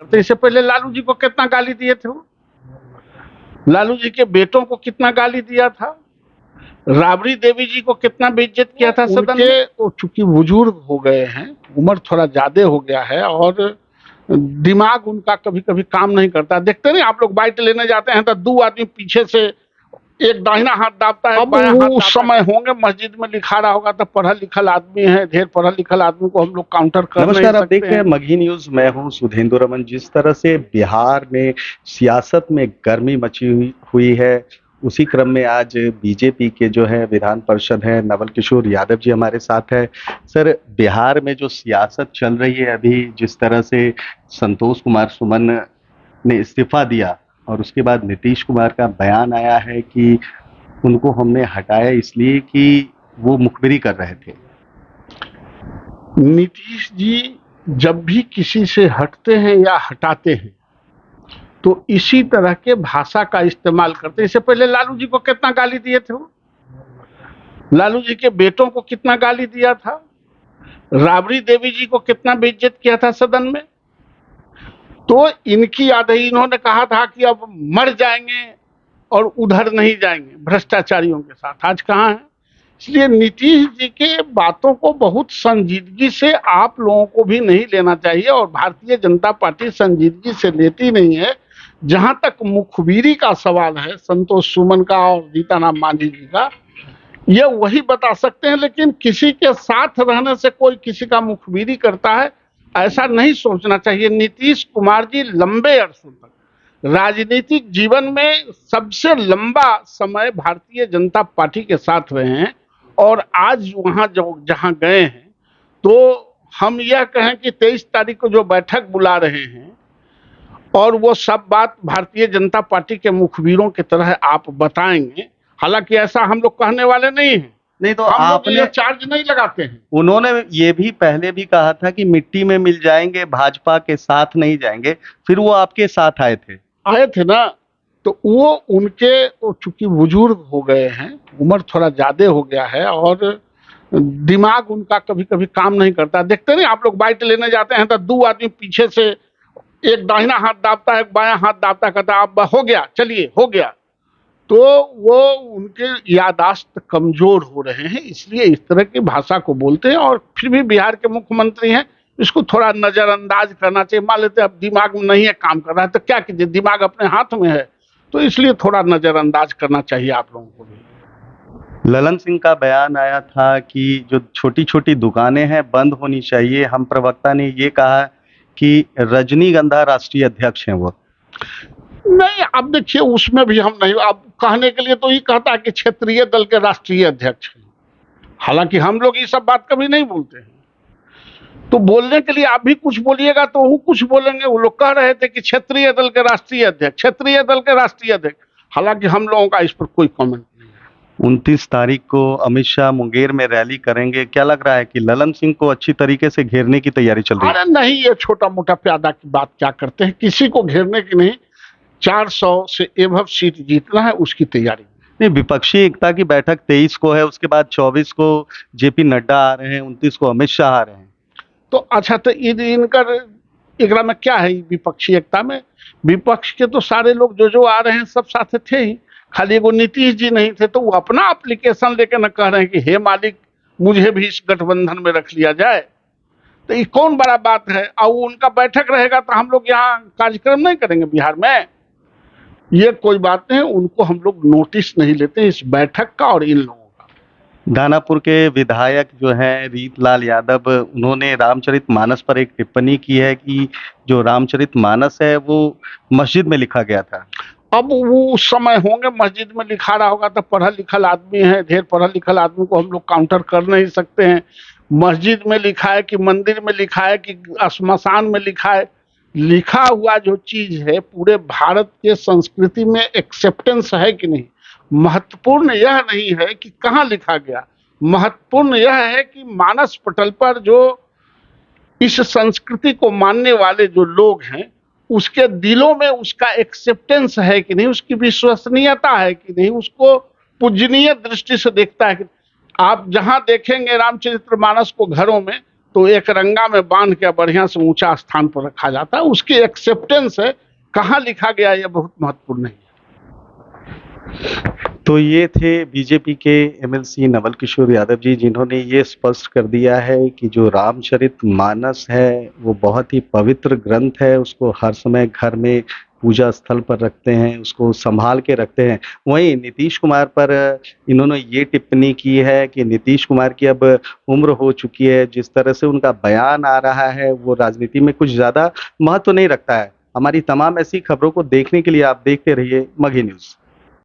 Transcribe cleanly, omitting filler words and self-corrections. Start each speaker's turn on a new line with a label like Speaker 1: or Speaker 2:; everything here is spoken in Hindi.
Speaker 1: तो इससे पहले लालू जी को कितना गाली दिए थे वो, लालू जी के बेटों को कितना गाली दिया था, राबड़ी देवी जी को कितना बेइज्जत किया था सदन में। वो चूंकि बुजुर्ग हो गए हैं, उम्र थोड़ा ज्यादा हो गया है और दिमाग उनका कभी कभी काम नहीं करता। देखते नहीं आप लोग बाइट लेने जाते हैं तो दो आदमी पीछे से एक दाहिना हाथ दाबता है, बायां हाथ दाबता है। उस समय होंगे मस्जिद में लिखा रहा होगा तो पढ़ा लिखल आदमी है, ढेर पढ़ा लिखल आदमी को हम लोग काउंटर कर नहीं सकते।
Speaker 2: नमस्कार, आप देख रहे हैं मगही न्यूज। मैं हूं सुधेंद्र रमन। जिस तरह से बिहार में सियासत में गर्मी मची हुई है, उसी क्रम में आज बीजेपी के जो है विधान पार्षद हैं नवल किशोर यादव जी हमारे साथ है। सर, बिहार में जो सियासत चल रही है अभी, जिस तरह से संतोष कुमार सुमन ने इस्तीफा दिया और उसके बाद नीतीश कुमार का बयान आया है कि उनको हमने हटाया इसलिए कि वो मुखबिरी कर रहे थे।
Speaker 1: नीतीश जी जब भी किसी से हटते हैं या हटाते हैं तो इसी तरह के भाषा का इस्तेमाल करते हैं। इससे पहले लालू जी को कितना गाली दिए थे वो, लालू जी के बेटों को कितना गाली दिया था, राबड़ी देवी जी को कितना बेइज्जत किया था सदन में। तो इनकी याद है, इन्होंने कहा था कि अब मर जाएंगे और उधर नहीं जाएंगे भ्रष्टाचारियों के साथ। आज कहाँ है। इसलिए नीतीश जी के बातों को बहुत संजीदगी से आप लोगों को भी नहीं लेना चाहिए और भारतीय जनता पार्टी संजीदगी से लेती नहीं है। जहां तक मुखबिरी का सवाल है संतोष सुमन का और जीतनराम मांझी जी का, ये वही बता सकते हैं, लेकिन किसी के साथ रहने से कोई किसी का मुखबिरी करता है ऐसा नहीं सोचना चाहिए। नीतीश कुमार जी लंबे अरसों तक राजनीतिक जीवन में सबसे लंबा समय भारतीय जनता पार्टी के साथ रहे हैं और आज वहां जहां गए हैं तो हम यह कहें कि 23 तारीख को जो बैठक बुला रहे हैं और वो सब बात भारतीय जनता पार्टी के मुखबिरों की तरह आप बताएंगे। हालांकि ऐसा हम लोग कहने वाले नहीं हैं।
Speaker 2: नहीं तो
Speaker 1: हम लोग
Speaker 2: आपने
Speaker 1: चार्ज नहीं लगाते हैं।
Speaker 2: उन्होंने ये भी पहले भी कहा था कि मिट्टी में मिल जाएंगे, भाजपा के साथ नहीं जाएंगे। फिर वो आपके साथ आए थे
Speaker 1: ना। तो वो उनके चूंकि बुजुर्ग हो गए हैं, उम्र थोड़ा ज्यादा हो गया है और दिमाग उनका कभी कभी काम नहीं करता। देखते नहीं आप लोग बाइट लेने जाते हैं तो दो आदमी पीछे से एक दाहिना हाथ दाबता है, बायां हाथ दाबता, कहता अब हो गया, चलिए हो गया। तो वो उनके यादाश्त कमजोर हो रहे हैं, इसलिए इस तरह की भाषा को बोलते हैं। और फिर भी बिहार के मुख्यमंत्री हैं, इसको थोड़ा नजरअंदाज करना चाहिए। मान लेते अब दिमाग में नहीं है, काम कर रहा है तो क्या कीजिए, दिमाग अपने हाथ में है, तो इसलिए थोड़ा नजरअंदाज करना चाहिए आप लोगों को भी।
Speaker 2: ललन सिंह का बयान आया था कि जो छोटी छोटी दुकानें हैं बंद होनी चाहिए। हम प्रवक्ता ने ये कहा कि रजनीगंधा राष्ट्रीय अध्यक्ष हैं वो।
Speaker 1: नहीं, अब देखिए उसमें भी हम नहीं, अब कहने के लिए तो ये कहता है कि क्षेत्रीय दल के राष्ट्रीय अध्यक्ष हैं। हालांकि हम लोग ये सब बात कभी नहीं बोलते हैं। तो बोलने के लिए आप भी कुछ बोलिएगा तो वो कुछ बोलेंगे। वो लोग कह रहे थे कि क्षेत्रीय दल के राष्ट्रीय अध्यक्ष, क्षेत्रीय दल के राष्ट्रीय अध्यक्ष। हालांकि हम लोगों का इस पर कोई कमेंट नहीं है।
Speaker 2: 29 तारीख को अमित शाह मुंगेर में रैली करेंगे। क्या लग रहा है कि ललन सिंह को अच्छी तरीके से घेरने की तैयारी चल रही है?
Speaker 1: अरे नहीं, ये छोटा मोटा प्यादा की बात क्या करते हैं, किसी को घेरने की नहीं। 400 से एभव सीट जीतना है, उसकी तैयारी।
Speaker 2: नहीं, विपक्षी एकता की बैठक 23 को है, उसके बाद 24 को जेपी नड्डा आ रहे हैं, 29 को अमित शाह आ रहे हैं।
Speaker 1: तो अच्छा, तो इनकर एकरा में क्या है विपक्षी एकता में? विपक्ष के तो सारे लोग जो आ रहे हैं सब साथ थे ही, खाली एगो नीतीश जी नहीं थे। तो वो अपना एप्लीकेशन लेके न कह रहे हैं कि हे मालिक मुझे भी इस गठबंधन में रख लिया जाए। तो ये कौन बड़ा बात है। और उनका बैठक रहेगा तो हम लोग यहाँ कार्यक्रम नहीं करेंगे बिहार में, ये कोई बात नहीं। उनको हम लोग नोटिस नहीं लेते इस बैठक का और इन लोगों का।
Speaker 2: दानापुर के विधायक जो हैं रीतलाल यादव, उन्होंने रामचरितमानस पर एक टिप्पणी की है कि जो रामचरितमानस है वो मस्जिद में लिखा गया था।
Speaker 1: अब वो उस समय होंगे मस्जिद में लिखा रहा होगा तो पढ़ा लिखल आदमी है, ढेर पढ़ा लिखल आदमी को हम लोग काउंटर कर नहीं सकते हैं। मस्जिद में लिखा है कि मंदिर में लिखा है कि श्मशान में लिखा है, लिखा हुआ जो चीज है पूरे भारत के संस्कृति में एक्सेप्टेंस है कि नहीं। महत्वपूर्ण यह नहीं है कि कहाँ लिखा गया, महत्वपूर्ण यह है कि मानस पटल पर जो इस संस्कृति को मानने वाले जो लोग हैं उसके दिलों में उसका एक्सेप्टेंस है कि नहीं, उसकी विश्वसनीयता है कि नहीं, उसको पूजनीय दृष्टि से देखता है कि। आप जहां देखेंगे रामचरितमानस को घरों में, तो एक रंगा में बांध के बढ़िया से ऊंचा स्थान पर रखा जाता है। उसकी एक्सेप्टेंस है, कहाँ लिखा गया यह बहुत महत्वपूर्ण है।
Speaker 2: तो ये थे बीजेपी के एमएलसी नवल किशोर यादव जी, जिन्होंने ये स्पष्ट कर दिया है कि जो रामचरितमानस है वो बहुत ही पवित्र ग्रंथ है, उसको हर समय घर में पूजा स्थल पर रखते हैं, उसको संभाल के रखते हैं। वहीं नीतीश कुमार पर इन्होंने ये टिप्पणी की है कि नीतीश कुमार की अब उम्र हो चुकी है, जिस तरह से उनका बयान आ रहा है वो राजनीति में कुछ ज्यादा महत्व नहीं रखता है। हमारी तमाम ऐसी खबरों को देखने के लिए आप देखते रहिए मगही न्यूज।